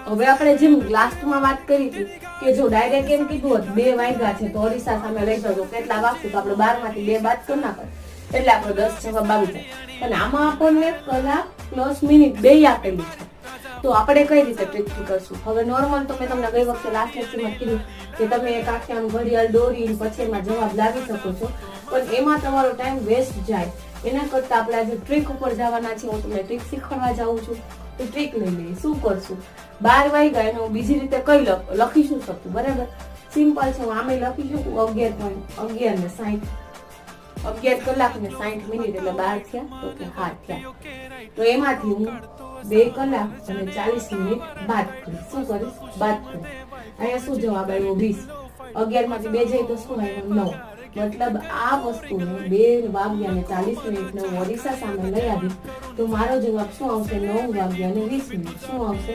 હવે આપણે જેમ લાસ્ટમાં વાત કરી હતી કે જો ડાયરેક્ટ એમ કીધું હોત 2 વાગ્યા છે તો અરીસા સામે લઈ જજો કેટલા વાગશું તો આપણે 12 માંથી 2 બાદ કરી નાખો એટલે આપણો 10 જવાબ આવી જાય. અને આમાં આપણને કલાક પ્લસ મિનિટ 2 આપેલી છે. તો આપણે કઈ રીતે ટ્રીકથી કરશું? હવે નોર્મલ તો મેં તમને ગઈ વખતે લાસ્ટ લેક્ચરમાં કીધું કે તમે એક આખી ઘડિયાળ દોરીને પછી એમાં જવાબ લાવી શકો છો, પણ એમાં તમારો ટાઈમ વેસ્ટ જાય. એના કરતાં આપણે આજે ટ્રીક ઉપર જવાના છીએ. હું તમને ટ્રીક શીખવાડવા જાઉં છું. તો ટ્રીક લઈ લઈએ. શું કરશું? 12 વાગ્યા એને હું બીજી રીતે કઈ લખી શું શકું? બરાબર, સિમ્પલ છે. હું આમે લખી શકું 11:11:60 11 કલાક ને 60 મિનિટ એટલે 12 થયા. તો કે હા થયા. તો એમાંથી હું 2 કલાક અને 40 મિનિટ બાદ કરીશ. શું કરીશ? બાદ કરીશ. અહીંયા શું જવાબ આવ્યો? 20. 11 માંથી 2 જાય તો શું આવ્યું? 9. મતલબ આ વસ્તુને 2 વાગ્યા ને 40 મિનિટને હું અરીસા સામે લઈ આવી તો મારો જવાબ શું આવશે? 9 વાગ્યા ને 20 મિનિટ. શું આવશે?